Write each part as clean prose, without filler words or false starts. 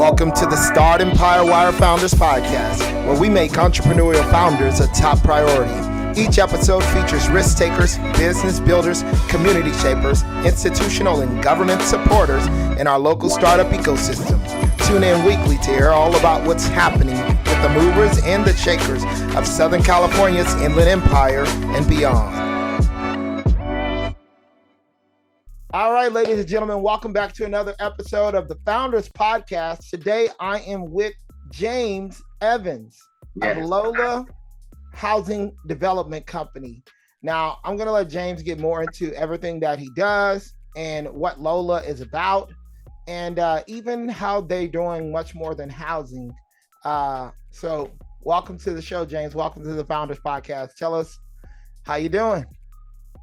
Welcome to the Startempire Wire Founders Podcast, where we make entrepreneurial founders a top priority. Each episode features risk takers, business builders, community shapers, institutional and government supporters in our local startup ecosystem. Tune in weekly to hear all about what's happening with the movers and the shakers of Southern California's Inland Empire and beyond. All right, ladies and gentlemen, welcome back to another episode of the Founders Podcast. Today, I am with James Evans of LOLA Housing Development Company. Now, I'm going to let James get more into everything that he does and what LOLA is about, and even how they're doing much more than housing. So welcome to the show, James. Welcome to the Founders Podcast. Tell us how you doing.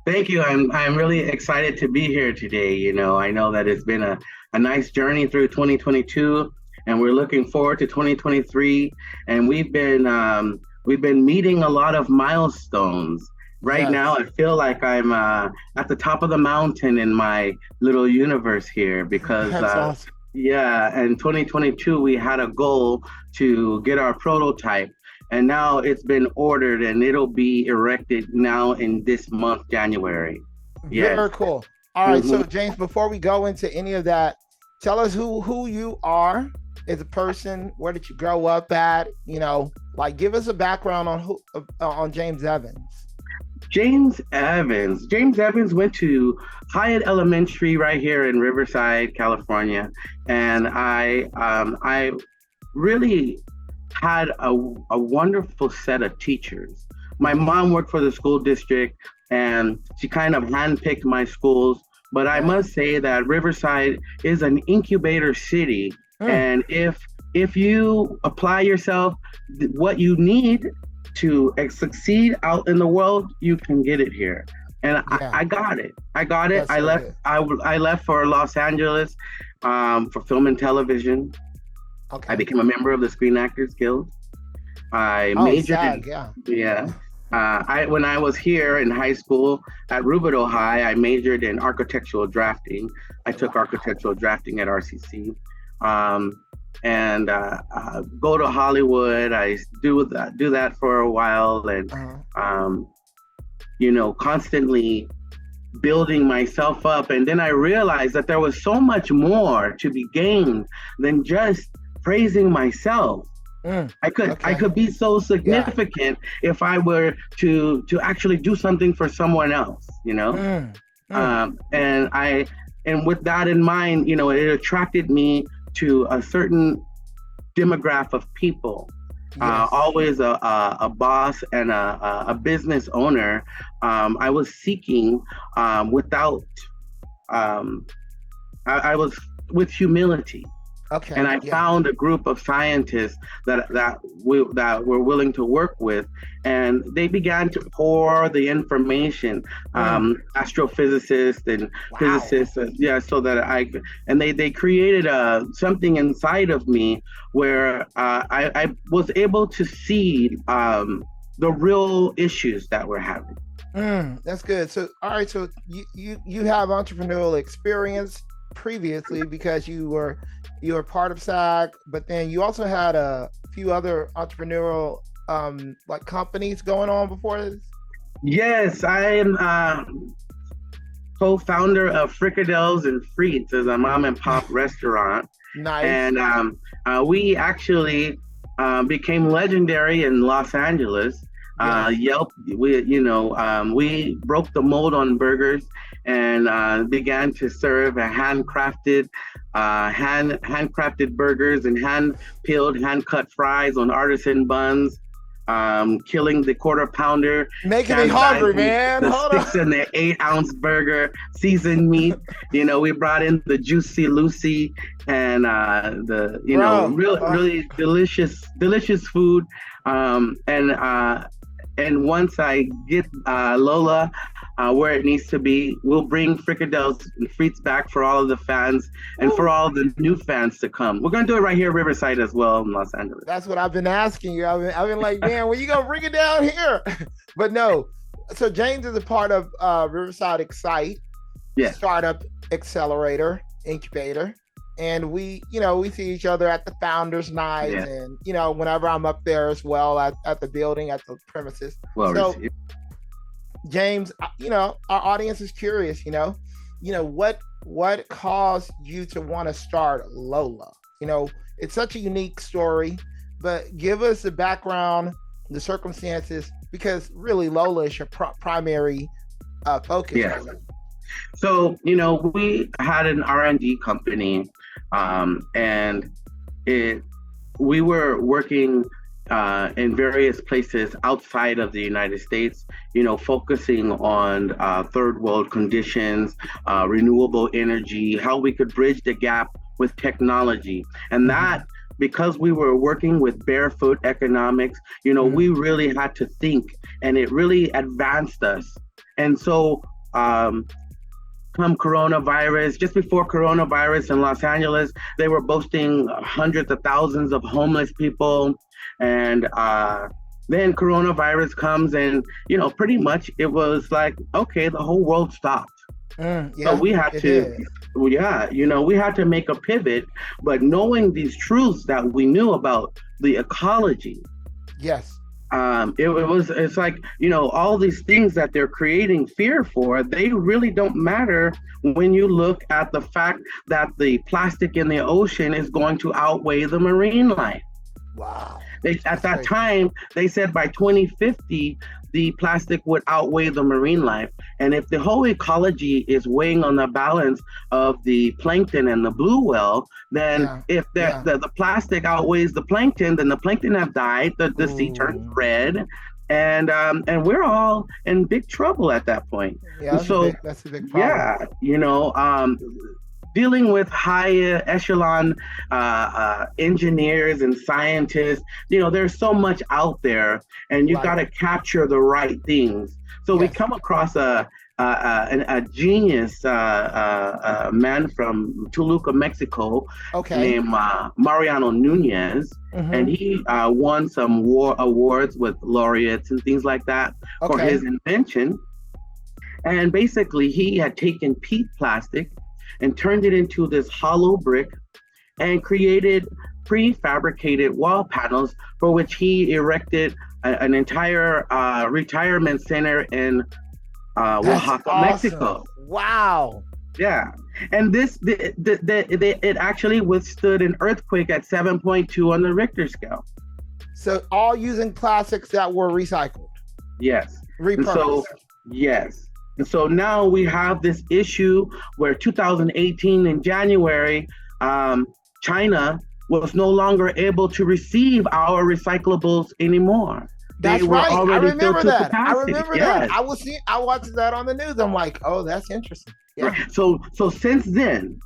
Thank you. I'm really excited to be here today. You know, I know that it's been a nice journey through 2022, and we're looking forward to 2023. And we've been meeting a lot of milestones. Right now, I feel like I'm at the top of the mountain in my little universe here because awesome. In 2022 we had a goal to get our prototype. And now it's been ordered and it'll be erected now in this month, January. Yes. Very cool. All right. So James, before we go into any of that, tell us who you are as a person. Where did you grow up at? You know, like give us a background on James Evans. James Evans went to Hyatt Elementary right here in Riverside, California. And I really had a wonderful set of teachers. My mom worked for the school district and she kind of handpicked my schools, but I must say that Riverside is an incubator city. And if you apply yourself, what you need to succeed out in the world, you can get it here. And I got it. That's I left for Los Angeles for film and television. Okay. I became a member of the Screen Actors Guild. I majored when I was here in high school at Rubidoux High, I majored in architectural drafting. I took architectural drafting at RCC. And go to Hollywood. I do that for a while, and constantly building myself up. And then I realized that there was so much more to be gained than just praising myself. I could be so significant if I were to actually do something for someone else, you know. And with that in mind, you know, it attracted me to a certain demographic of people. Always a boss and a business owner. I was seeking I was with humility. Okay. And I found a group of scientists that were willing to work with, and they began to pour the information, astrophysicists and physicists, so that they created something inside of me where I was able to see the real issues that we're having. That's good. So, all right. So you have entrepreneurial experience previously because you were part of SAG, but then you also had a few other entrepreneurial like companies going on before this. Yes, I am co-founder of Fricadelles and Frites as a mom and pop restaurant. Nice. And we actually became legendary in Los Angeles. Yelp, we broke the mold on burgers and began to serve a handcrafted burgers and hand-peeled, hand-cut fries on artisan buns, killing the quarter pounder. Making me hungry, man. The 6 and the 8-ounce burger, seasoned meat. You know, we brought in the Juicy Lucy and really delicious food. And once I get LOLA where it needs to be, we'll bring Fricadelles and Frites back for all of the fans and for all the new fans to come. We're going to do it right here, Riverside, as well in Los Angeles. That's what I've been asking you. I've been like, man, when you going to bring it down here? But no. So James is a part of Riverside Excite, Startup Accelerator, Incubator. and we see each other at the founders nights, Yeah. and whenever I'm up there as well at the building, at the premises. Well So received. James, our audience is curious, what caused you to want to start Lola? It's such a unique story, but give us the background, the circumstances, because really Lola is your primary focus. Yeah. So, we had an R&D company, and we were working in various places outside of the United States, focusing on third world conditions, renewable energy, how we could bridge the gap with technology. And that, because we were working with barefoot economics, we really had to think, and it really advanced us. And so, come coronavirus, just before coronavirus in Los Angeles, they were boasting hundreds of thousands of homeless people. And then coronavirus comes, and pretty much it was like, okay, the whole world stopped. So we had to, we had to make a pivot, but knowing these truths that we knew about the ecology. Yes. It's like, all these things that they're creating fear for, they really don't matter when you look at the fact that the plastic in the ocean is going to outweigh the marine life. Wow. At that time, they said by 2050, the plastic would outweigh the marine life. And if the whole ecology is weighing on the balance of the plankton and the blue whale, then if the plastic outweighs the plankton, then the plankton have died, the sea turns red, and we're all in big trouble at that point. Yeah, that's a big problem. Yeah, dealing with high echelon engineers and scientists, there's so much out there, and you got to capture the right things. So we come across a genius man from Toluca, Mexico, named Mariano Nunez, and he won some awards with laureates and things like that for his invention. And basically, he had taken peat plastic and turned it into this hollow brick and created prefabricated wall panels, for which he erected an entire retirement center in Oaxaca, awesome. Mexico. Wow. Yeah. And it actually withstood an earthquake at 7.2 on the Richter scale. So all using plastics that were recycled. Yes. Repurposed. Yes. And so now we have this issue where 2018 in January, China was no longer able to receive our recyclables anymore. That's right. I remember that. I watched that on the news. I'm like, oh, that's interesting. Yeah. Right. So since then,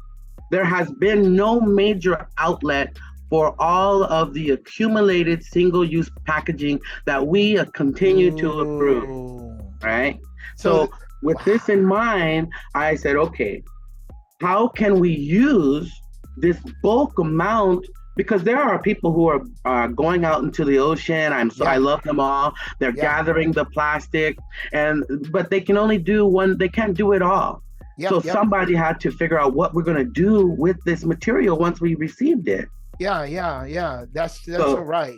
there has been no major outlet for all of the accumulated single-use packaging that we continue to approve. Right. So with this in mind, I said, okay, how can we use this bulk amount? Because there are people who are going out into the ocean. I love them all. They're gathering the plastic, but they can only do one. They can't do it all. Somebody had to figure out what we're going to do with this material once we received it. Yeah. That's so right.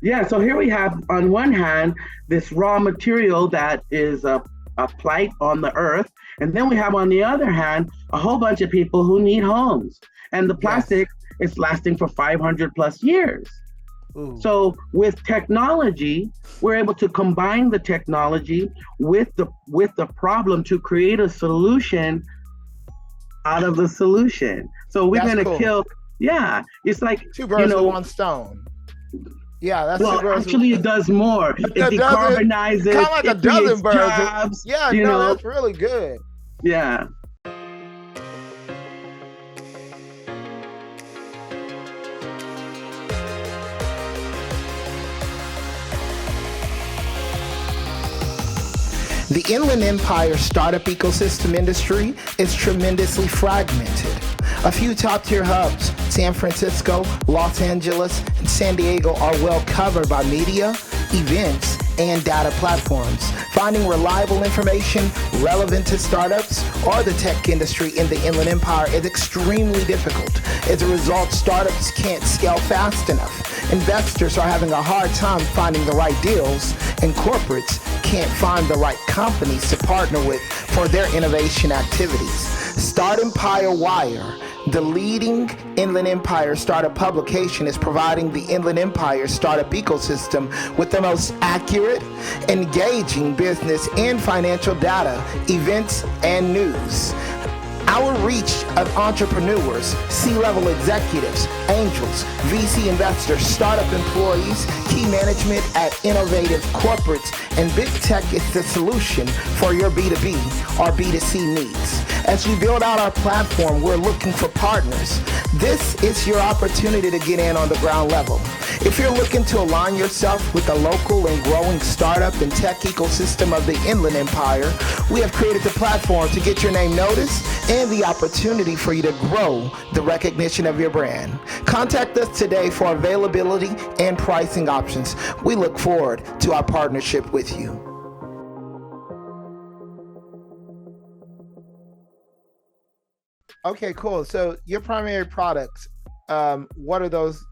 Yeah. So here we have, on one hand, this raw material that is a plight on the earth. And then we have, on the other hand, a whole bunch of people who need homes. And the plastic is lasting for 500 plus years. Ooh. So with technology, we're able to combine the technology with the problem to create a solution out of the solution. So we're going to kill. Yeah, it's like two birds with one stone. Yeah, that's actually it does more. It decarbonizes. Kind of like a dozen birds. Jobs, that's really good. Yeah. The Inland Empire startup ecosystem industry is tremendously fragmented. A few top-tier hubs, San Francisco, Los Angeles, and San Diego, are well covered by media, events, and data platforms. Finding reliable information relevant to startups or the tech industry in the Inland Empire is extremely difficult. As a result, startups can't scale fast enough. Investors are having a hard time finding the right deals, and corporates can't find the right companies to partner with for their innovation activities. Startempire Wire, the leading Inland Empire startup publication, is providing the Inland Empire startup ecosystem with the most accurate, engaging business and financial data, events, and news. Our reach of entrepreneurs, C-level executives, angels, VC investors, startup employees, key management at innovative corporates, and big tech is the solution for your B2B or B2C needs. As we build out our platform, we're looking for partners. This is your opportunity to get in on the ground level. If you're looking to align yourself with the local and growing startup and tech ecosystem of the Inland Empire, we have created the platform to get your name noticed and the opportunity for you to grow the recognition of your brand. Contact us today for availability and pricing options. We look forward to our partnership with you. Okay, cool. So your primary products, what are those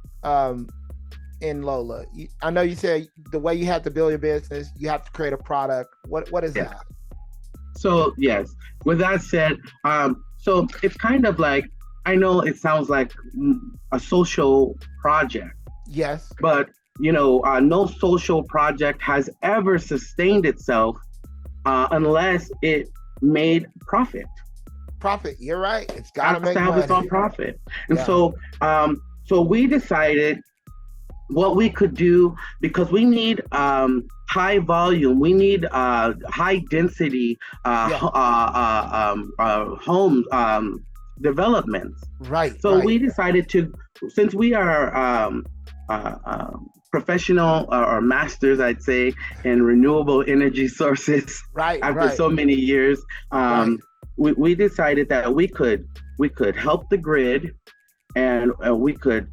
in LOLA? I know you said the way you have to build your business, you have to create a product. What is that? So yes, with that said, so it's kind of like, I know it sounds like a social project. Yes. But no social project has ever sustained itself unless it made profit. Profit, you're right. It's got to make money. It's on profit. And so we decided what we could do, because we need high volume, we need high density home developments. Right. So we decided to, since we are professional or masters, I'd say, in renewable energy sources. After so many years, we decided that we could help the grid, and we could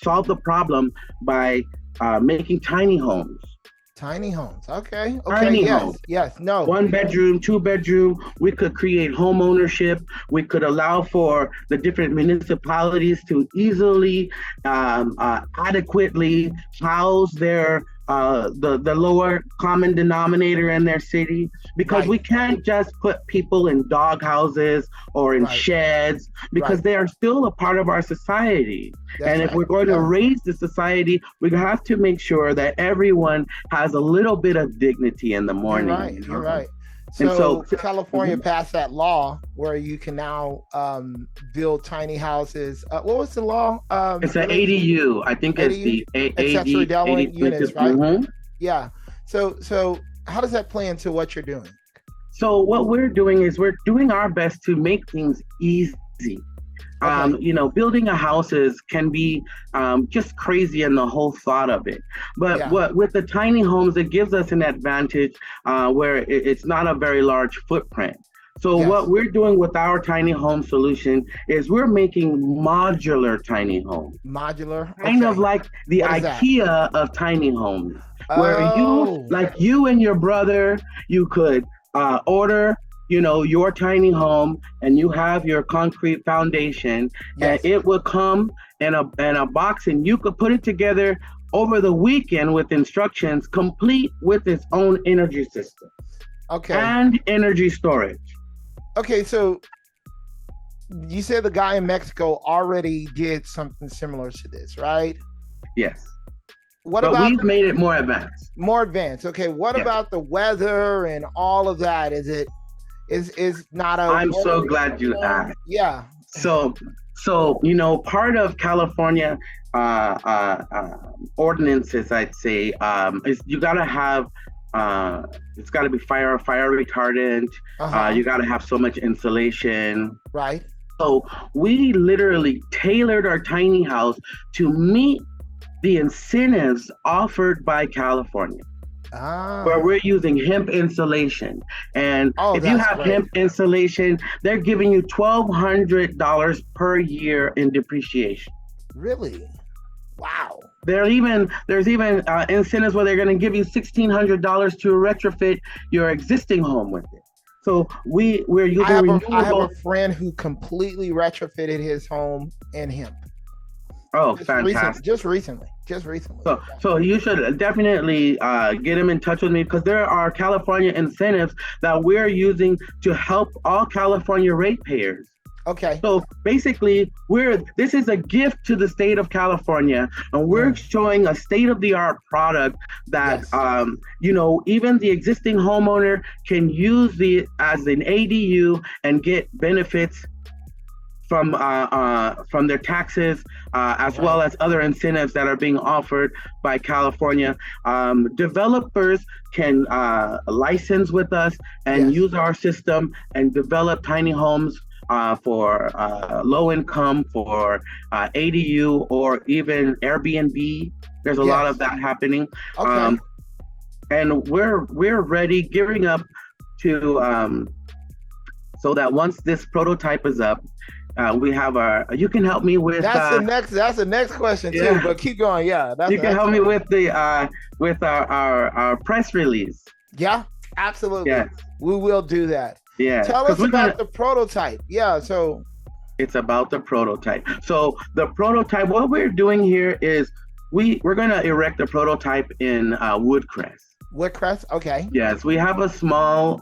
solve the problem by making tiny homes. Tiny homes. Okay. Tiny homes. Yes. No. 1 bedroom, 2 bedroom. We could create home ownership. We could allow for the different municipalities to easily, adequately house their the lower common denominator in their city, because we can't just put people in dog houses or in sheds, because they are still a part of our society. And if we're going to raise the society, we have to make sure that everyone has a little bit of dignity in the morning. You're right. So California passed that law where you can now build tiny houses. What was the law? It's an ADU. I think it's the accessory dwelling units, right? Mm-hmm. Yeah. So how does that play into what you're doing? So what we're doing is we're doing our best to make things easy. Building a house can be just crazy in the whole thought of it. But with the tiny homes, it gives us an advantage where it's not a very large footprint. So what we're doing with our tiny home solution is we're making modular tiny homes. Modular? Kind of like the IKEA of tiny homes, where you and your brother, you could order your tiny home, and you have your concrete foundation, and it will come in a box, and you could put it together over the weekend with instructions, complete with its own energy system. And energy storage. Okay, so you said the guy in Mexico already did something similar to this, right? Yes. But we've made it more advanced. More advanced. Okay, what about the weather and all of that? Is not a... I'm so glad you asked. Yeah. So part of California ordinances, I'd say, is you gotta have it's gotta be fire retardant. You gotta have so much insulation. Right. So we literally tailored our tiny house to meet the incentives offered by California. Where we're using hemp insulation. And if you have hemp insulation, they're giving you $1,200 per year in depreciation. Really? Wow. There's even incentives where they're going to give you $1,600 to retrofit your existing home with it. So we're using renewable. I have a friend who completely retrofitted his home in hemp. Oh, fantastic! Just recently. So you should definitely get them in touch with me, because there are California incentives that we're using to help all California ratepayers. Okay. So basically, this is a gift to the state of California, and we're showing a state-of-the-art product that even the existing homeowner can use as an ADU and get benefits from their taxes, as well as other incentives that are being offered by California. Developers can license with us and use our system and develop tiny homes for low income, for ADU, or even Airbnb. There's a lot of that happening. Okay. And we're ready, gearing up to so that once this prototype is up, we have you can help me with that's the next question too, but keep going. You can help me with our press release. Yeah, absolutely. Yes. We will do that. Yeah. Tell us about the prototype. Yeah, so it's about the prototype. So the prototype, what we're doing here is we're gonna erect a prototype in Woodcrest. Woodcrest, okay. Yes, we have a small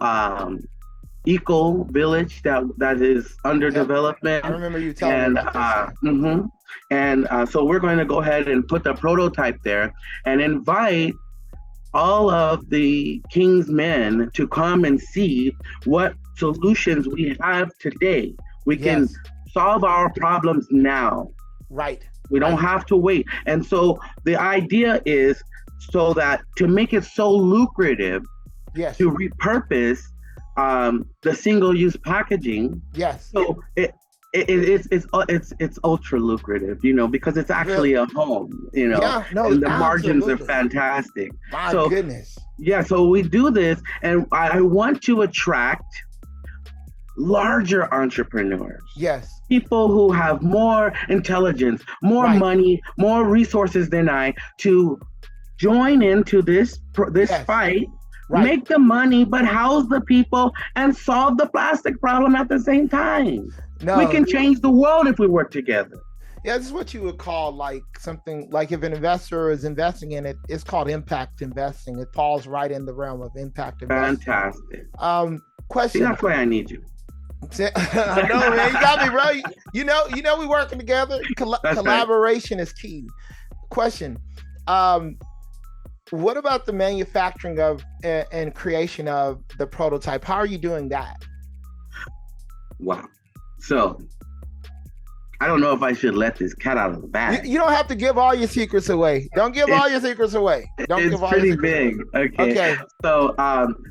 eco village that is under development. I remember you telling me about this. And so we're going to go ahead and put the prototype there and invite all of the King's men to come and see what solutions we have today. We can solve our problems now. Right. We don't have to wait. And so the idea is so that to make it so lucrative, to repurpose the single-use packaging. Yes. So it's ultra lucrative, because it's actually a home, and the margins are fantastic. My goodness. Yeah, so we do this, and I want to attract larger entrepreneurs. Yes. People who have more intelligence, more money, more resources than I, to join into this fight. Right. Make the money, but house the people and solve the plastic problem at the same time. No, we can change the world if we work together. Yeah, this is what you would call like something like if an investor is investing in it, it's called impact investing. It falls right in the realm of impact investing. Fantastic. Question. See, that's why I need you. I know, man. You got me, bro. You know, we working together. Collaboration is key. Question. What about the manufacturing of and creation of the prototype? How are you doing that? Wow. So, I don't know if I should let this cat out of the bag. You don't have to give all your secrets away. Don't give all your secrets away. It's pretty big. Okay. So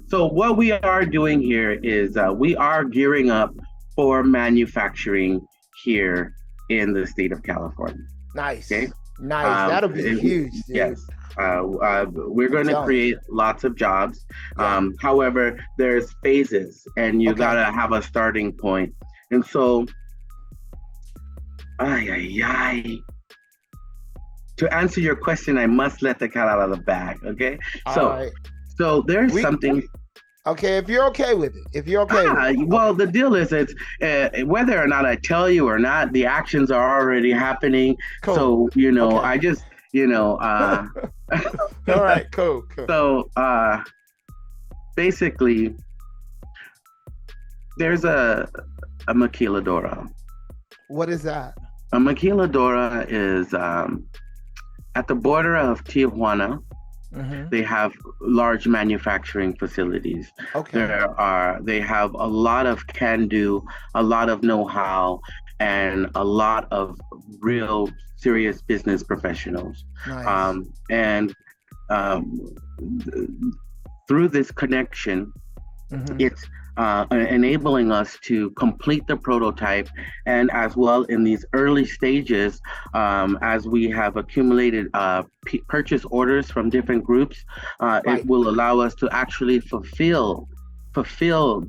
what we are doing here is we are gearing up for manufacturing here in the state of California. Nice. Okay. Nice. That'll be huge. Dude. Yes. We're going to create lots of jobs. However, there's phases, and you gotta have a starting point. And so, to answer your question, I must let the cat out of the bag. Okay. So there's something. Okay, if you're okay with it. If you're okay with it. Well, the deal is it's whether or not I tell you or not, the actions are already happening. Cool. So, I just, all right, cool. So, basically, there's a maquiladora. What is that? A maquiladora is at the border of Tijuana. Mm-hmm. They have large manufacturing facilities. Okay. They have a lot of can-do, a lot of know-how, and a lot of real serious business professionals. Nice. Through this connection, it's enabling us to complete the prototype, and as well in these early stages, as we have accumulated purchase orders from different groups, it will allow us to actually fulfill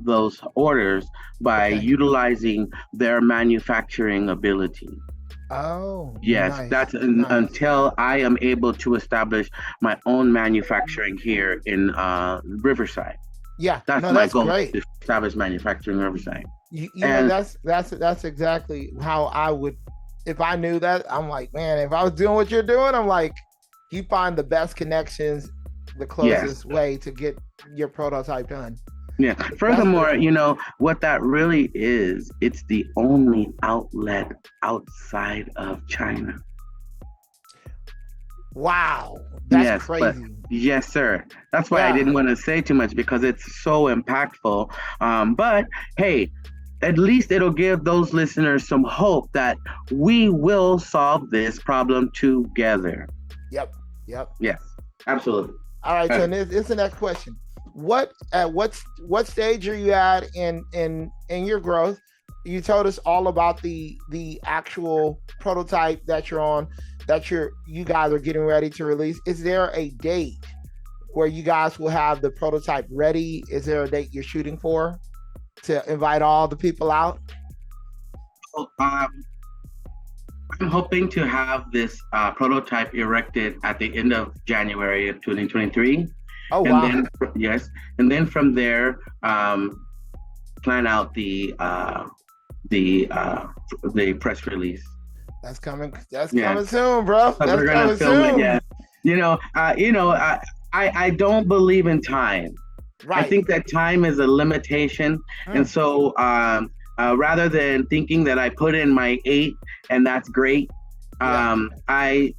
those orders by utilizing their manufacturing ability. Oh, Yes, nice, that's nice. until I am able to establish my own manufacturing here in Riverside. Yeah, That's no, my that's goal, great. to establish manufacturing in Riverside. You know, And that's exactly how I would, if I knew that. I'm like, man, if I was doing what you're doing, I'm like, you find the best connections, the yes, closest way to get your prototype done. yeah. That's pretty Furthermore, cool. what that really is, it's the only outlet outside of China. Wow, that's Yes, but crazy. yes, sir. That's why I Yeah. didn't want to say too much because it's so impactful. But hey, at least it'll give those listeners some hope that we will solve this problem together. Yep. Yep. Yes, absolutely. All right. Uh, So this is the next question. What stage are you at in your growth? You told us all about the actual prototype that you're on, that you guys are getting ready to release. Is there a date where you guys will have the prototype ready? Is there a date you're shooting for to invite all the people out? so, I'm hoping to have this prototype erected at the end of January of 2023. Oh And wow, then, yes, and then from there, plan out the uh, the press release. that's coming. That's Yeah, coming soon, bro. because That's we're gonna coming film it. soon. Yeah, I don't believe in time. I Right. think that time is a limitation, and Mm, so rather than thinking that I put in my 8 and that's great, yeah, I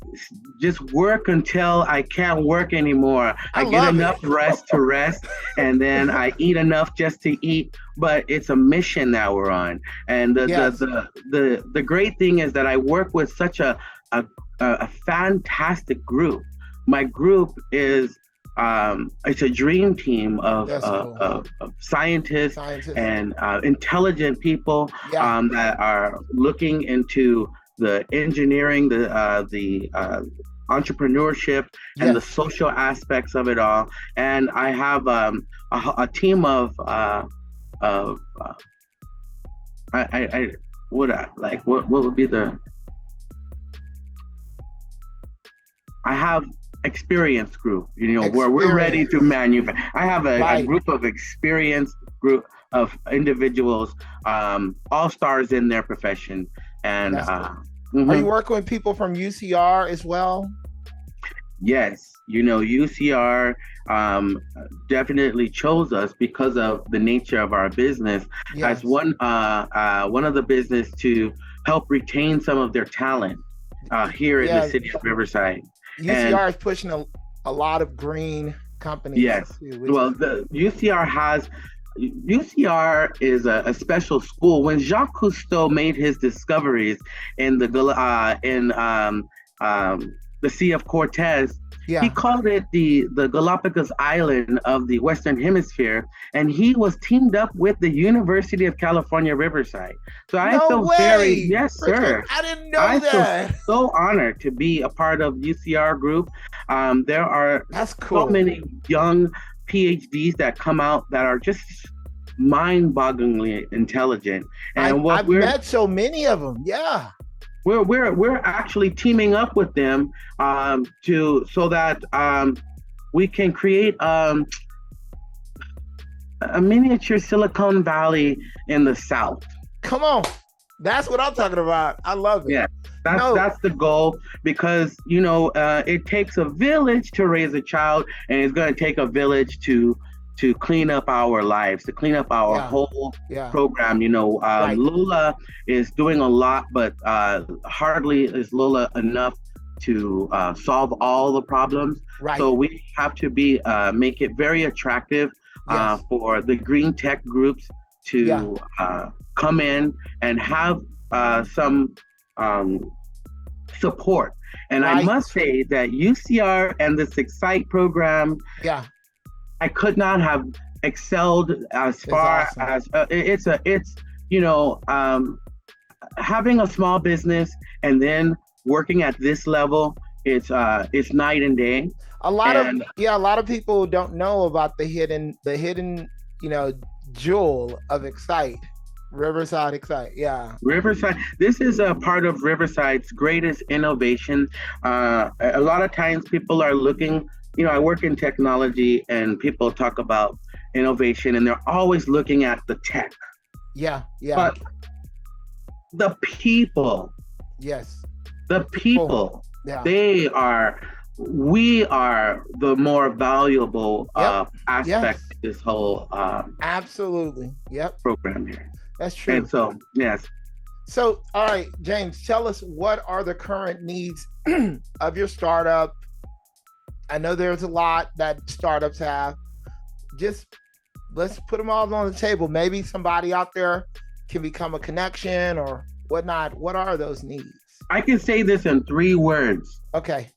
just work until I can't work anymore. I I get love it. enough rest to rest, and then I eat enough just to eat. But it's a mission that we're on, and Yes. the great thing is that I work with such a, a fantastic group. My group is it's a dream team That's cool. of scientists Scientists. and intelligent people Yeah. that are looking into the engineering, the entrepreneurship, and the Yes. social aspects of it all. And I have a team of I would I like what would be the I have experienced group, where we're ready Experience. to manufacture. I have a Right. group of experienced group of individuals, all stars in their profession, and That's cool. Are you mhm. working with people from UCR as well? Yes, UCR definitely chose us because of the nature of our business as Yes. one of the business to help retain some of their talent here in the Yeah. city of Riverside. And UCR is pushing a lot of green companies yes, too, which is well, the UCR is a special school. When Jacques Cousteau made his discoveries in the Sea of Cortez, he yeah. called it the Galapagos Island of the Western Hemisphere, and he was teamed up with the University of California, Riverside. So I No feel very, way. yes, Richard, sir. I didn't I know feel that. so honored to be a part of UCR group. There are That's so cool. many young PhDs that come out that are just mind-bogglingly intelligent, and what I've met so many of them. Yeah. we're actually teaming up with them to so that we can create a miniature Silicon Valley in the South. Come on. That's what I'm talking about. I love it. Yeah, that's No, that's the goal because it takes a village to raise a child, and it's going to take a village to clean up our lives, to clean up our yeah, whole yeah. program. Right. Lola is doing a lot, but hardly is Lola enough to solve all the problems. Right. So we have to make it very attractive Yes. for the green tech groups Yeah. to come in and have some um, support. And I Right. must say that UCR and this Excite program, Yeah. I could not have excelled as It's far awesome. as it's having a small business and then working at this level. It's night and day. And A lot of people don't know about the hidden, you know, jewel of Excite. Riverside Excite. Yeah. Riverside. This is a part of Riverside's greatest innovation. A lot of times people are looking, I work in technology and people talk about innovation and they're always looking at the tech. Yeah. Yeah. But the people, yes. the people, yeah. we are the more valuable aspect yes. of this whole absolutely. Yep. program here. That's true. And so, yes. So, all right, James, tell us, what are the current needs of your startup? I know there's a lot that startups have. Just let's put them all on the table. Maybe somebody out there can become a connection or whatnot. What are those needs? I can say this in 3 words. Okay.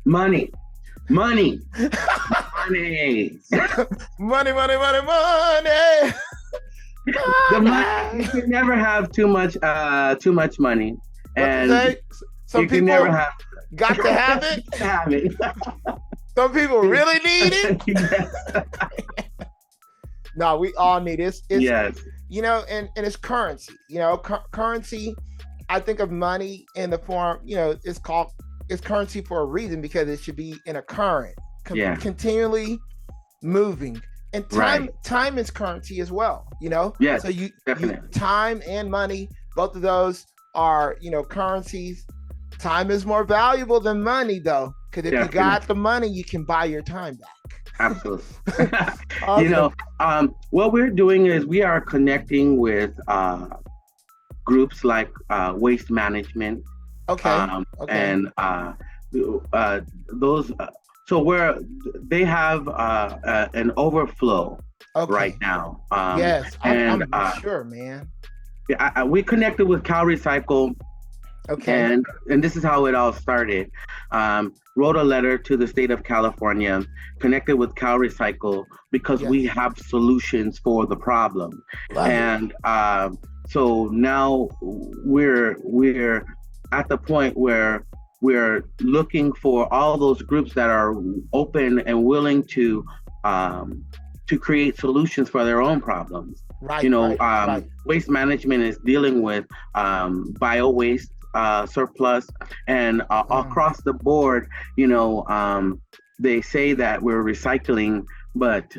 Money. Money. Money. Money, money, money, money. The money, you can never have too much money, and some you people can never have got to have it. Have it. Some people really need it. No, we all need it. It's yes. And it's currency. Currency. I think of money in the form. It's currency for a reason, because it should be in a current, continually moving. And time is currency as well, Yes, so you definitely. Time and money, both of those are, currencies. Time is more valuable than money, though, because if you got the money, you can buy your time back. Absolutely. Awesome. What we're doing is we are connecting with groups like waste management. Okay. And those. So where they have an overflow right now. Yes, I'm sure, man. Yeah, we connected with Cal Recycle. Okay. And this is how it all started. Wrote a letter to the state of California, connected with Cal Recycle, because we have solutions for the problem. Love and so now we're at the point where we're looking for all those groups that are open and willing to create solutions for their own problems. Right. Waste management is dealing with bio waste surplus, and across the board, they say that we're recycling, but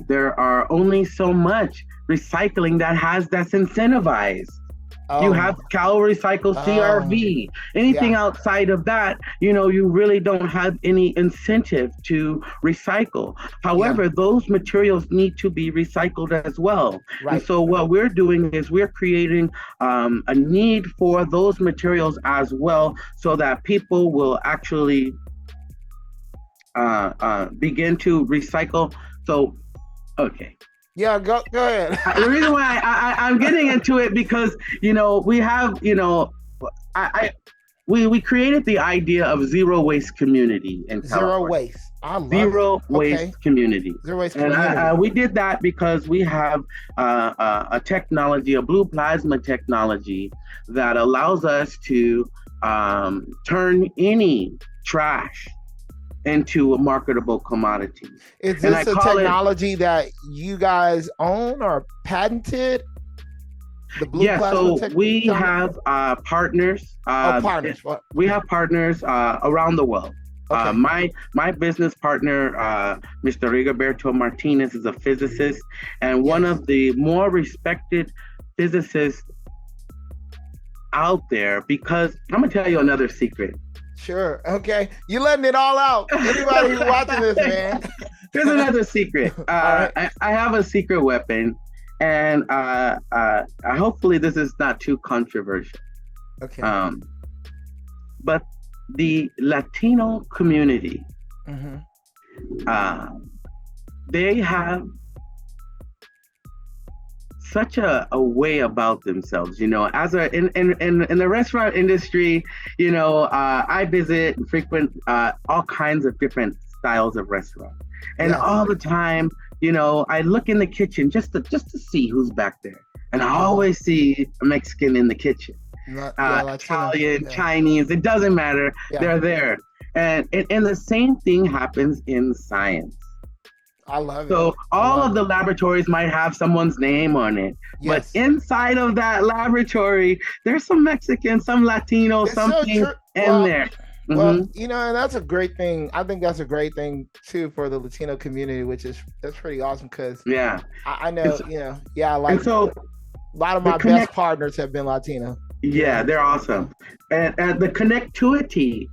there are only so much recycling that's incentivized. You have Cal Recycle CRV. Anything outside of that, you really don't have any incentive to recycle. However, those materials need to be recycled as well. Right. And so what we're doing is we're creating a need for those materials as well, so that people will actually begin to recycle. So, okay. Yeah, go ahead. The reason why I'm getting into it, because we have we created the idea of zero waste community in California. Zero waste. I love zero waste community. Zero waste community. And we did that because we have a technology, a blue plasma technology, that allows us to turn any trash into a marketable commodity. Is this a technology that you guys own or patented? The blue plasma technology? We have partners. Partners. We have partners around the world. Okay. My business partner, Mr. Rigoberto Martinez, is a physicist and one of the more respected physicists out there, because I'm gonna tell you another secret. Sure. Okay. You're letting it all out. Anybody who's watching this, man. Here's another secret. Right. I have a secret weapon, and hopefully this is not too controversial. Okay. But the Latino community, they have such a way about themselves, in the restaurant industry, I visit and frequent all kinds of different styles of restaurants, and all the time, I look in the kitchen just to see who's back there, and I always see a Mexican in the kitchen, Italian, Chinese, it doesn't matter, they're there, and the same thing happens in science. I love it. So all of the laboratories might have someone's name on it, but Yes. inside of that laboratory, there's some Mexican, some Latino, It's so something true. in there. Well, and that's a great thing. I think that's a great thing too for the Latino community, that's pretty awesome because Yeah. I know, like And so a lot of my best partners have been Latino. yeah, they're awesome. And the connectivity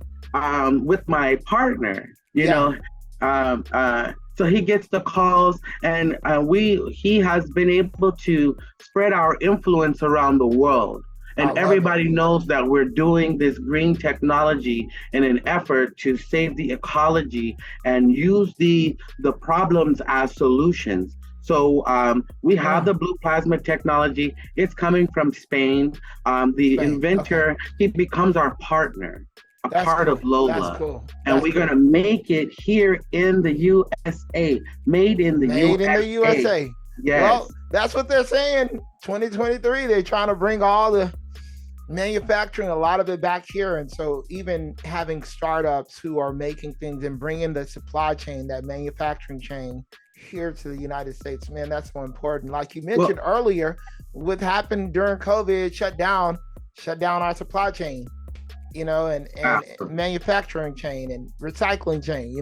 with my partner, so he gets the calls, and he has been able to spread our influence around the world. And everybody knows that we're doing this green technology in an effort to save the ecology and use the problems as solutions. So we have the blue plasma technology. It's coming from Spain. The inventor, he becomes our partner, part of LOLA. That's cool. And we're going to make it here in the USA, made in the USA. Yes. Well, that's what they're saying. 2023, they're trying to bring all the manufacturing, a lot of it back here. And so even having startups who are making things and bringing the supply chain, that manufacturing chain here to the United States, man, that's so important. Like you mentioned earlier, what happened during COVID shut down our supply chain, and manufacturing chain and recycling chain,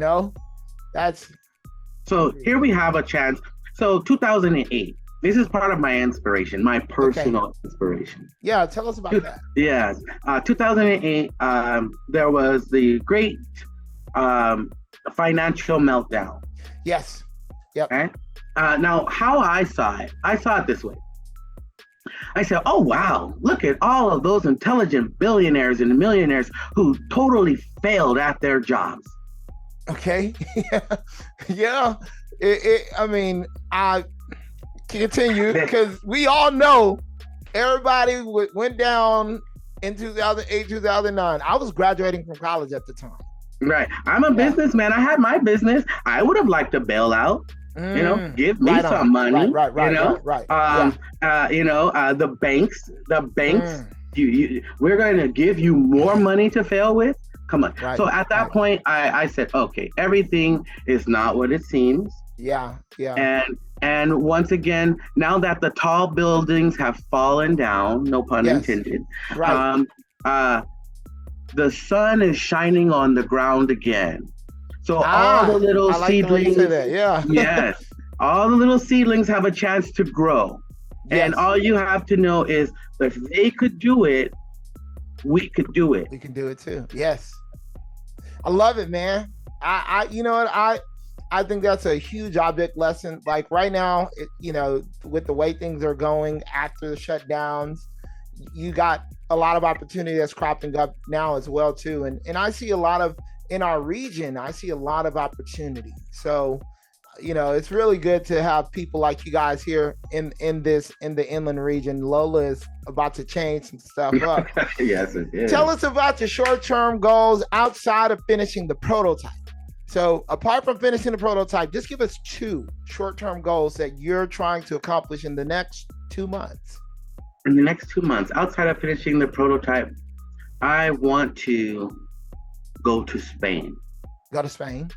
So here we have a chance. So 2008, this is part of my inspiration, my personal inspiration. Yeah, tell us about that. Yes, 2008, there was the great financial meltdown. Yes. Yep. Okay? Now, how I saw it this way. I said, oh, wow, look at all of those intelligent billionaires and millionaires who totally failed at their jobs. Okay. Yeah. I continue because we all know everybody went down in 2008, 2009. I was graduating from college at the time. Right. I'm a businessman. I had my business. I would have liked to bail out. Give me some money. Right. The banks. We're going to give you more money to fail with. Come on. Right, so at that point, I said, okay, everything is not what it seems. Yeah. And once again, now that the tall buildings have fallen down, no pun intended. Right. The sun is shining on the ground again. So all the little seedlings, yes, all the little seedlings have a chance to grow. Yes. And all you have to know is if they could do it, we could do it. We can do it too. Yes. I love it, man. I think that's a huge object lesson. Like right now, with the way things are going after the shutdowns, you got a lot of opportunity that's cropping up now as well too. And I see a lot of, in our region, I see a lot of opportunity. So, it's really good to have people like you guys here in the inland region. LOLA is about to change some stuff up. Yes, it is. Tell us about your short-term goals outside of finishing the prototype. So apart from finishing the prototype, just give us 2 short-term goals that you're trying to accomplish in the next 2 months. In the next 2 months, outside of finishing the prototype, I want to go to Spain. Go to Spain.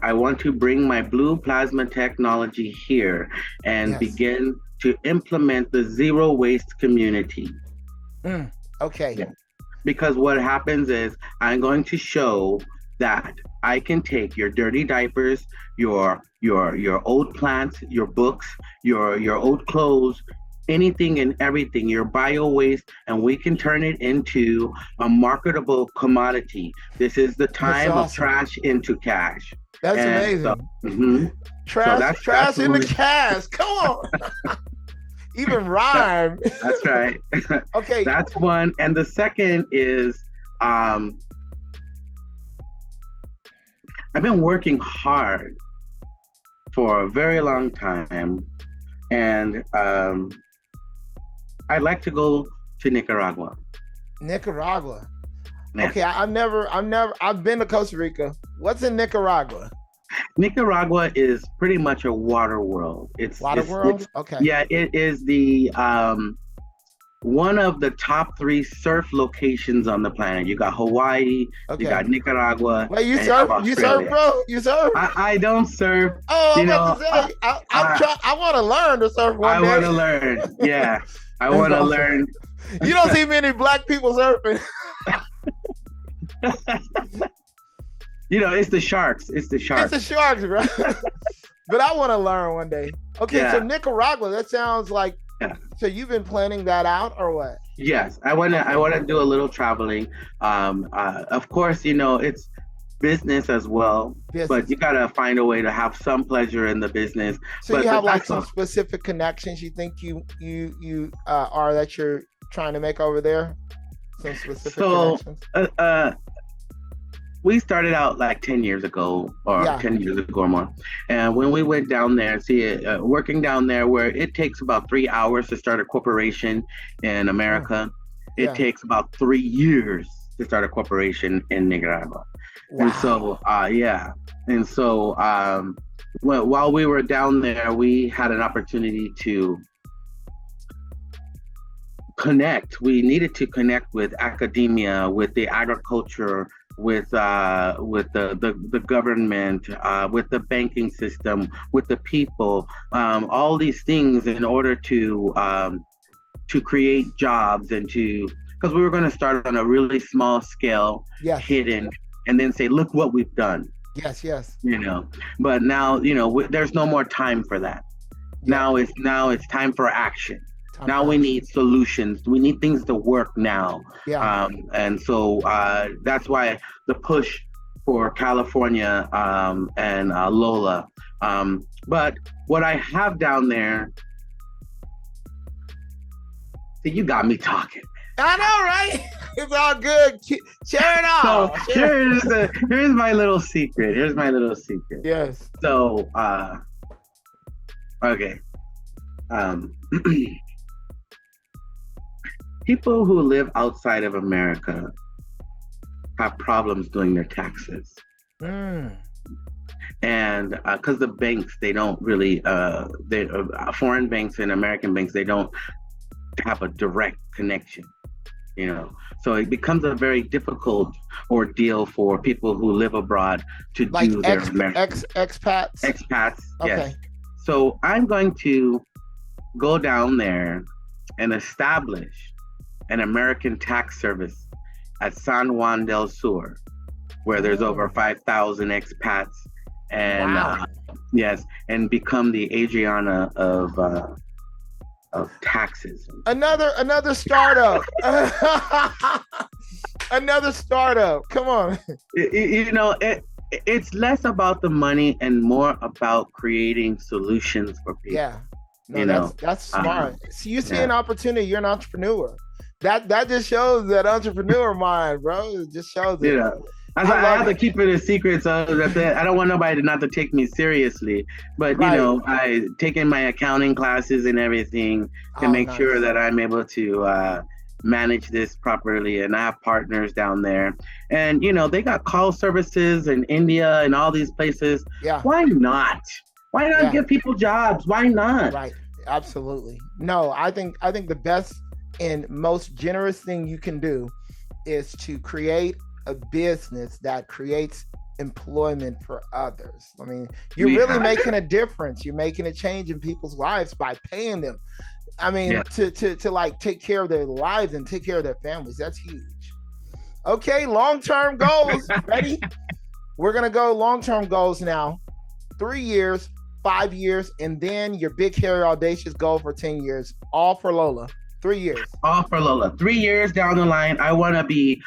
I want to bring my blue plasma technology here and begin to implement the zero waste community. Okay. Yeah. Because what happens is I'm going to show that I can take your dirty diapers, your old plants, your books, your old clothes, anything and everything, your bio waste, and we can turn it into a marketable commodity. This is the time of trash into cash. That's amazing. Trash into cash. Come on. Even rhyme. That's right. Okay. That's one. And the second is I've been working hard for a very long time, and I'd like to go to Nicaragua. Nicaragua. Yeah. Okay, I've been to Costa Rica. What's in Nicaragua? Nicaragua is pretty much a water world. Okay. Yeah, it is the one of the top 3 surf locations on the planet. You got Hawaii, Okay. you got Nicaragua. Wait, you and surf? Australia. You surf, bro? You surf? I don't surf. Oh, I'm You about know, to say, I want to learn to surf one day. I want to learn. Yeah, I want to awesome. learn. You don't see many black people surfing. It's the sharks. It's the sharks. It's the sharks, bro. But I want to learn one day. Okay, Yeah. so Nicaragua, that sounds like. Yeah. So you've been planning that out, or what? Yes, I want to do a little traveling. Of course, it's business as well, but you gotta find a way to have some pleasure in the business. So you have like some specific connections you think you are that you're trying to make over there? Some specific connections? We started out like 10 years ago or 10 years ago or more. And when we went down there, working down there where it takes about 3 hours to start a corporation in America, it takes about 3 years to start a corporation in Nicaragua. Wow. And so, while we were down there, we had an opportunity to connect. We needed to connect with academia, with the agriculture, with the government, with the banking system, with the people, all these things in order to create jobs and because we were going to start on a really small scale, hidden, and then say, look what we've done. Yes. But now, there's no more time for that. Now it's time for action. Now we need solutions. We need things to work now. And so that's why the push for California and LOLA. But what I have down there, you got me talking. I know, right? It's all good. Share it all. So here's my little secret. Yes. So, okay. People who live outside of America have problems doing their taxes. And because the banks, they don't really, foreign banks and American banks, they don't have a direct connection, So it becomes a very difficult ordeal for people who live abroad to do their expats? Expats, okay. Yes. So I'm going to go down there and establish an American tax service at San Juan del Sur, where there's over 5,000 expats, and and become the Adriana of taxes. Another startup. Another startup. Come on. It's less about the money and more about creating solutions for people. Yeah. No, that's smart. So you see an opportunity, you're an entrepreneur. That just shows that entrepreneur mind, bro. It just shows it. I have to keep it a secret so that I don't want nobody not to take me seriously. But I taken my accounting classes and everything to make sure that I'm able to manage this properly. And I have partners down there, and they got call services in India and all these places. Yeah. Why not? Why not give people jobs? Why not? Right. Absolutely. No, I think the best and most generous thing you can do is to create a business that creates employment for others. I mean, you're really making a difference. You're making a change in people's lives by paying them. I mean, to like take care of their lives and take care of their families. That's huge. Okay, long-term goals. Ready? We're gonna go long-term goals now. 3 years, 5 years, and then your big, hairy, audacious goal for 10 years. All for LOLA. 3 years. All for LOLA. 3 years down the line, I want to be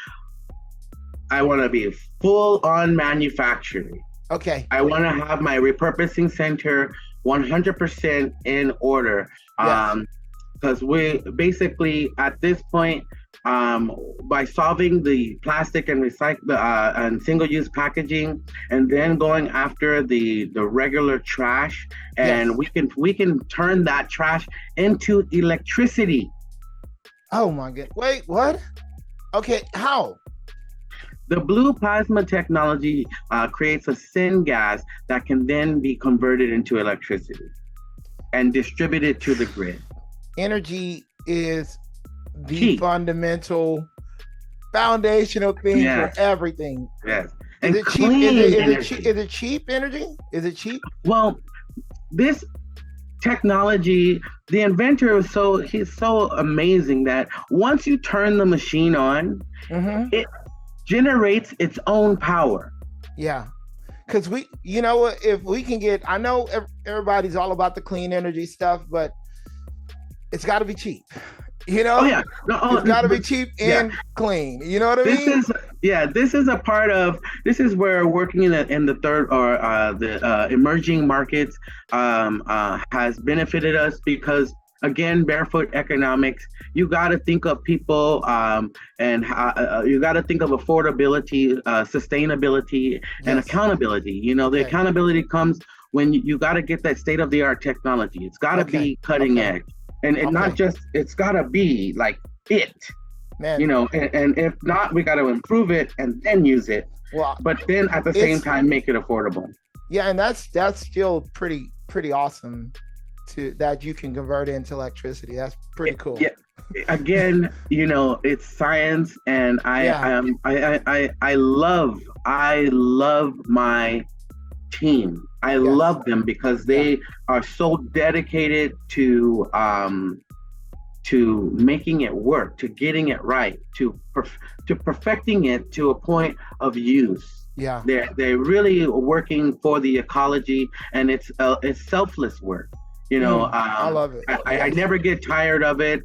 full on manufacturing. Okay. I want to have my repurposing center 100% in order. Because we basically at this point, by solving the plastic and and single-use packaging, and then going after the regular trash, and we can turn that trash into electricity. Oh my God! Wait, what? Okay, how? The blue plasma technology creates a syngas that can then be converted into electricity and distributed to the grid. Energy is the fundamental foundational thing for everything. Yes. Is it cheap? Is it cheap energy? Is it cheap? Well, this technology, the inventor he's so amazing that once you turn the machine on, it generates its own power. Yeah. Because if we can get, I know everybody's all about the clean energy stuff, but it's got to be cheap. It's got to be cheap and clean. You know what I mean? This is where working in the third or the emerging markets has benefited us because, again, barefoot economics. You got to think of people and you got to think of affordability, sustainability, and accountability. The accountability comes when you got to get that state-of-the-art technology. It's got to be cutting edge. And not just, it's got to be like it, man. And if not, we got to improve it and then use it. Well, but then at the same time, make it affordable. Yeah, and that's still pretty awesome that you can convert it into electricity. That's pretty cool. Yeah. Again, it's science, and I love my team. I love them because they are so dedicated to making it work, to getting it right, to perfecting it to a point of use. Yeah, they're really working for the ecology, and it's selfless work. I love it. I never get tired of it.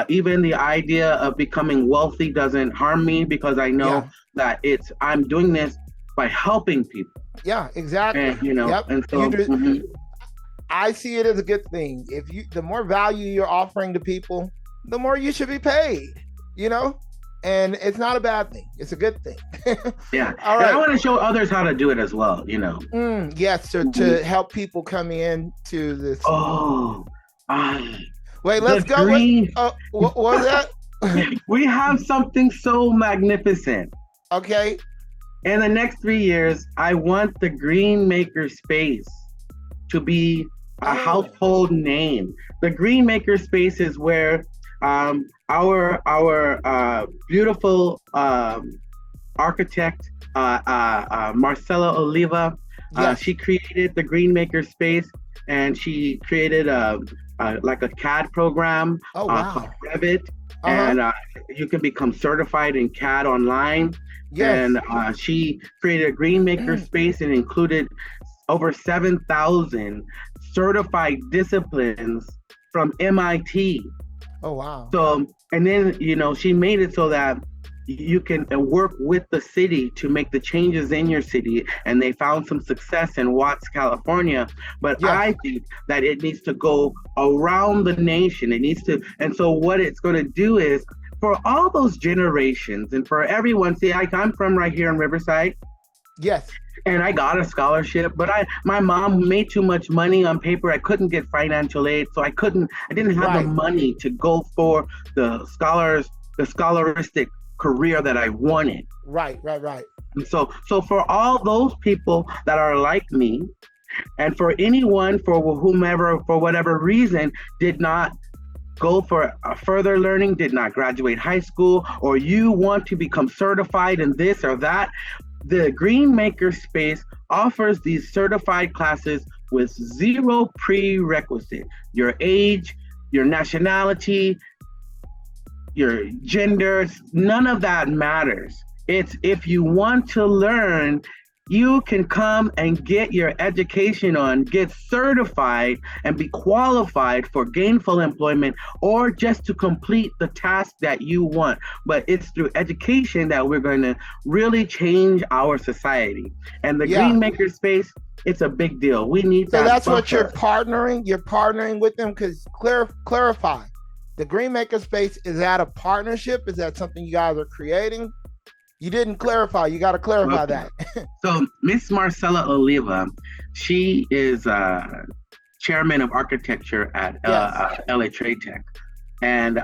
Even the idea of becoming wealthy doesn't harm me because I know that I'm doing this by helping people. Yeah, exactly. And, and so I see it as a good thing. The more value you're offering to people, the more you should be paid, and it's not a bad thing. It's a good thing. Yeah. All right. And I want to show others how to do it as well, Yes. So to help people come in to this. Wait, let's go. What was that? We have something so magnificent. Okay. In the next 3 years, I want the Green Maker Space to be a household name. The Green Maker Space is where our beautiful architect Marcela Oliva, she created the Green Maker Space, and she created like a CAD program called Revit, and you can become certified in CAD online. Yes. And she created a Green Maker Space and included over 7,000 certified disciplines from MIT. Oh, wow. So, and then, she made it so that you can work with the city to make the changes in your city. And they found some success in Watts, California. But I think that it needs to go around the nation. And so what it's going to do is, for all those generations and for everyone, I'm from right here in Riverside. Yes. And I got a scholarship, but my mom made too much money on paper. I couldn't get financial aid, so I didn't have the money to go for the scholaristic career that I wanted. Right. And so for all those people that are like me, and for anyone, for whomever, for whatever reason, did not go for further learning, did not graduate high school, or you want to become certified in this or that, the Green Maker Space offers these certified classes with zero prerequisite. Your age, your nationality, your gender, none of that matters. It's if you want to learn, you can come and get your education on, get certified, and be qualified for gainful employment or just to complete the task that you want. But it's through education that we're going to really change our society. And the Green Maker Space, it's a big deal. We need that. So that's what you're partnering with them, because clarify. The Green Maker Space, is that a partnership? Is that something you guys are creating? You didn't clarify. You got to clarify that. So Miss Marcela Oliva, she is chairman of architecture at LA Trade Tech. And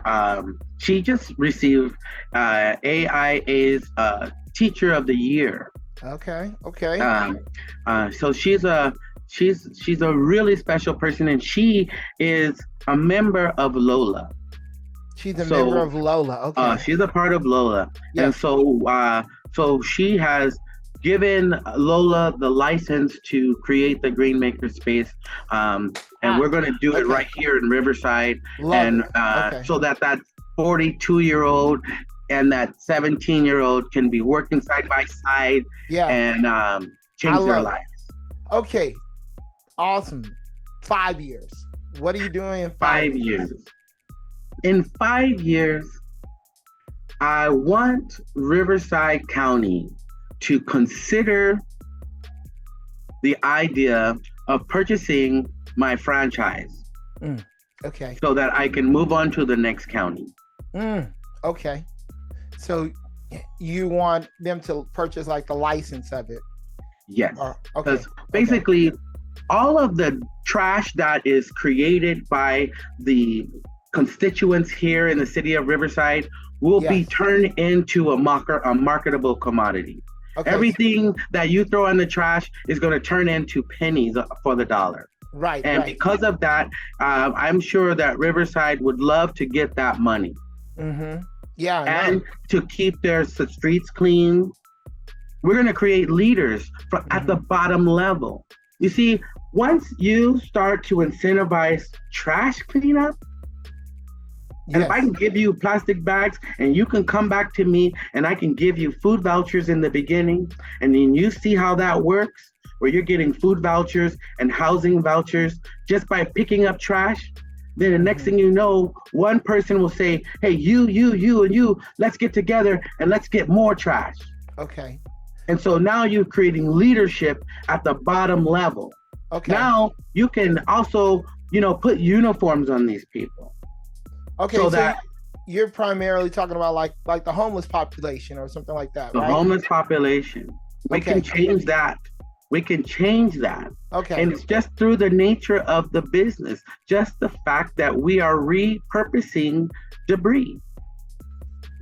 she just received AIA's Teacher of the Year. Okay. So she's a really special person, and she is a member of LOLA. She's a member of LOLA. Okay. She's a part of LOLA. Yes. And so she has given LOLA the license to create the green maker space. And we're going to do it right here in Riverside. So that 42-year-old and that 17-year-old can be working side by side and change their lives. Okay. Awesome. 5 years. What are you doing in 5 years? In 5 years, I want Riverside County to consider the idea of purchasing my franchise. Okay. So that I can move on to the next county. Okay. So you want them to purchase like the license of it? Yes. Okay. Because basically all of the trash that is created by the constituents here in the city of Riverside will be turned into a marketable commodity. Okay. Everything that you throw in the trash is going to turn into pennies for the dollar. Right. And because of that, I'm sure that Riverside would love to get that money. Yeah. And to keep their streets clean. We're going to create leaders at the bottom level. You see, once you start to incentivize trash cleanup, and if I can give you plastic bags and you can come back to me and I can give you food vouchers in the beginning, and then you see how that works, where you're getting food vouchers and housing vouchers just by picking up trash, then the next thing you know, one person will say, hey, you, and you, let's get together and let's get more trash. Okay. And so now you're creating leadership at the bottom level. Okay. Now you can also, put uniforms on these people. Okay, so that you're primarily talking about like the homeless population or something like that, right? The homeless population. We can change that. We can change that. Okay. And it's just through the nature of the business, just the fact that we are repurposing debris.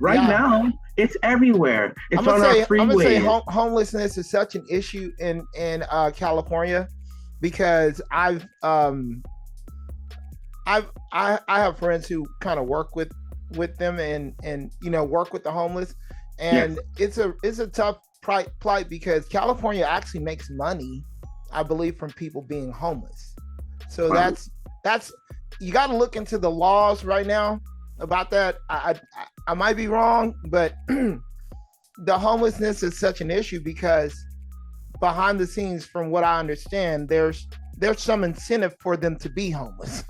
Right now, it's everywhere. It's on our freeways. I'm gonna say homelessness is such an issue in California because I have friends who kind of work with them and work with the homeless, and it's a tough plight because California actually makes money, I believe, from people being homeless. So that's you got to look into the laws right now about that. I might be wrong, but the homelessness is such an issue because behind the scenes, from what I understand, there's some incentive for them to be homeless.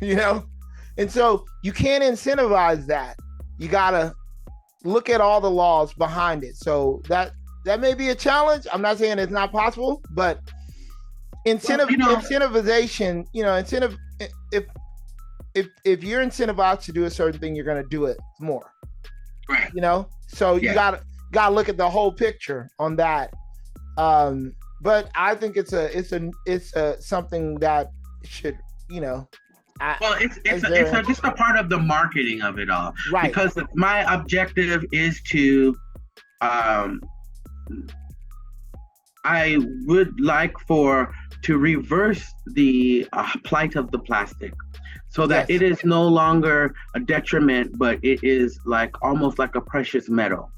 And so you can't incentivize that. You gotta look at all the laws behind it. So that may be a challenge. I'm not saying it's not possible, but incentivization, if you're incentivized to do a certain thing, you're gonna do it more. Right. So you gotta look at the whole picture on that. But I think it's something that should, it's just a part of the marketing of it all. Right. Because my objective is to, I would like to reverse the plight of the plastic, so that it is no longer a detriment, but it is almost like a precious metal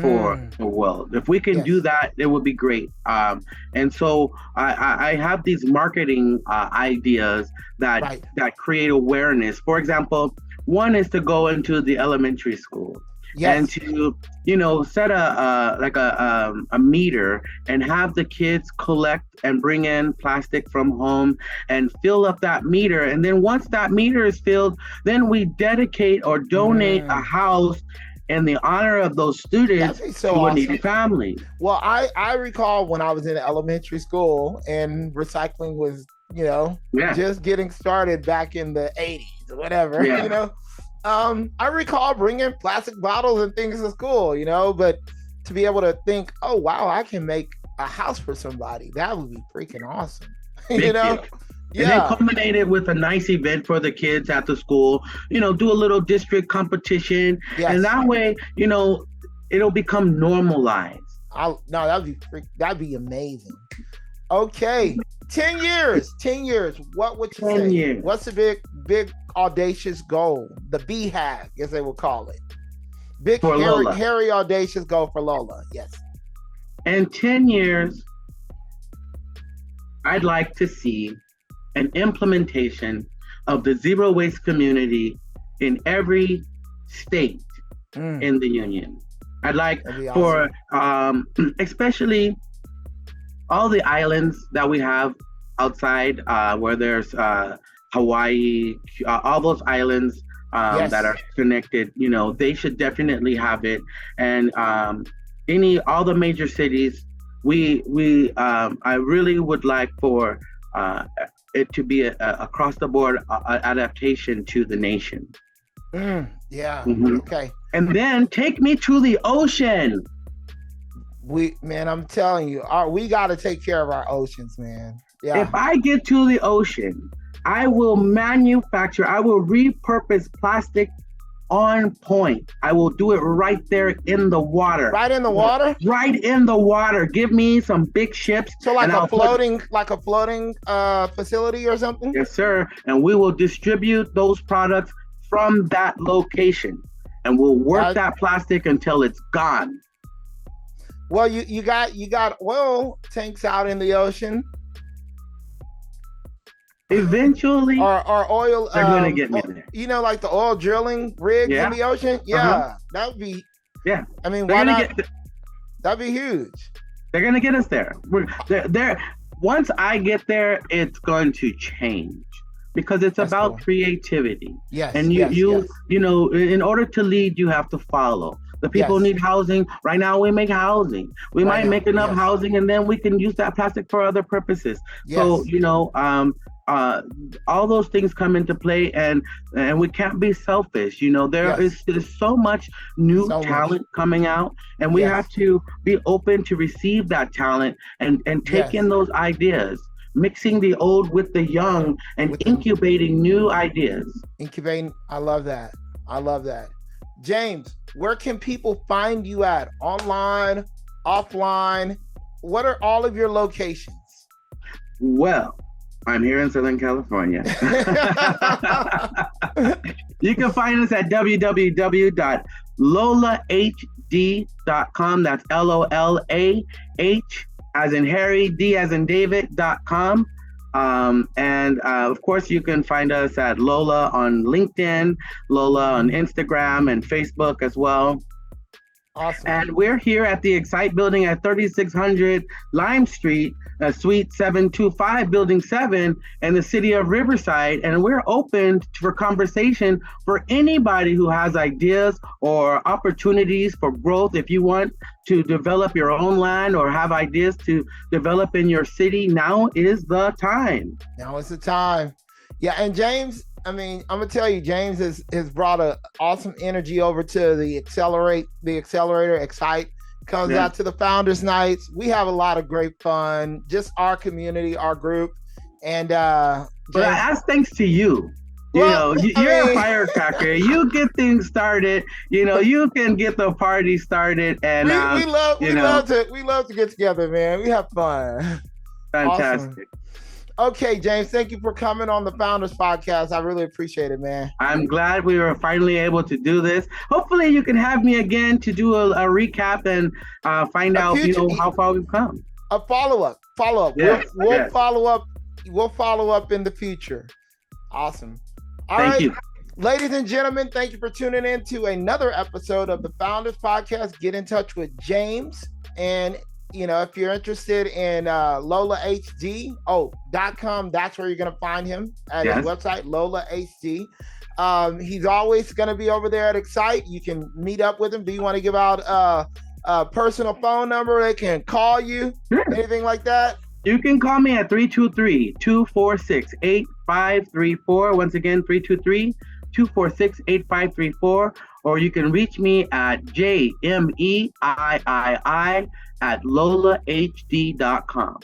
for the world. If we can do that, it would be great. And so I have these marketing ideas that create awareness. For example, one is to go into the elementary school and to set a meter and have the kids collect and bring in plastic from home and fill up that meter. And then once that meter is filled, then we dedicate or donate a house in the honor of those students to a needy family. Well, I recall when I was in elementary school and recycling was, just getting started back in the 80s or whatever, I recall bringing plastic bottles and things to school, but to be able to think, oh, wow, I can make a house for somebody. That would be freaking awesome. And then culminate it with a nice event for the kids at the school, do a little district competition. And that way, it'll become normalized. That'd be amazing. Okay, 10 years. 10 years. What would you 10 say? years. What's the big audacious goal? The BHAG, as they will call it. Big for Lola. hairy audacious goal for Lola. Yes. In 10 years, I'd like to see an implementation of the zero waste community in every state in the union. I'd like for, especially all the islands that we have outside, where there's Hawaii, all those islands that are connected, they should definitely have it. And all the major cities, I really would like for it to be a across the board adaptation to the nation. Okay. And then take me to the ocean. I'm telling you, we got to take care of our oceans, man. Yeah. If I get to the ocean, I will repurpose plastic on point. I will do it right there in the water. Right in the water? Right in the water. Give me some big ships. So like a floating facility or something? Yes, sir. And we will distribute those products from that location. And we'll work that plastic until it's gone. Well, you got oil tanks out in the ocean. Eventually, or oil. They're gonna get me there. Like the oil drilling rigs in the ocean. Yeah, that would be. Yeah, I mean, why not? That'd be huge. They're gonna get us there. Once I get there, it's going to change because it's about creativity. Yes, and you in order to lead, you have to follow. The people need housing. Right now, we make housing. We might make enough housing, and then we can use that plastic for other purposes. So, all those things come into play, and we can't be selfish. There's so much new talent coming out, and we have to be open to receive that talent and take in those ideas, mixing the old with the young, and incubating new ideas. I love that. James, where can people find you at? Online, offline? What are all of your locations? Well, I'm here in Southern California. You can find us at www.lolahd.com. That's LOLAH as in Harry, D as in David.com. And of course, you can find us at Lola on LinkedIn, Lola on Instagram and Facebook as well. Awesome. And we're here at the Excite building at 3600 Lime Street, Suite 725, Building 7 in the city of Riverside. And we're open for conversation for anybody who has ideas or opportunities for growth. If you want to develop your own land or have ideas to develop in your city, now is the time. Now is the time. Yeah, and James, I'm gonna tell you, James has brought an awesome energy over to the accelerator. Excite comes out to the Founders Nights. We have a lot of great fun. Just our community, our group, and but that's thanks to you. You're a firecracker. You get things started. You can get the party started, and we love to get together, man. We have fun. Fantastic. Awesome. Okay, James, thank you for coming on the Founders Podcast. I really appreciate it, man. I'm glad we were finally able to do this. Hopefully you can have me again to do a recap and find out how far we've come. A follow-up. Yes, we'll follow up. We'll follow up in the future. Awesome. All right. Thank you. Ladies and gentlemen, thank you for tuning in to another episode of the Founders Podcast. Get in touch with James, and if you're interested in LOLAHD.com, that's where you're going to find him at his website, Lola HD. He's always going to be over there at Excite. You can meet up with him. Do you want to give out a personal phone number? They can call you, anything like that? You can call me at 323-246-8534. Once again, 323-246-8534. Or you can reach me at JMEII@LOLAHD.com.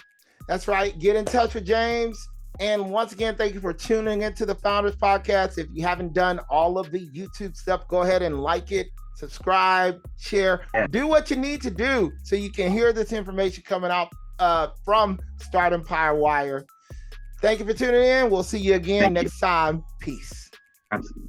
That's right. Get in touch with James. And once again, thank you for tuning into the Founders Podcast. If you haven't done all of the YouTube stuff, go ahead and like it, subscribe, share, do what you need to do so you can hear this information coming out from Startempire Wire. Thank you for tuning in. We'll see you again Thank you. next time. Peace. Absolutely.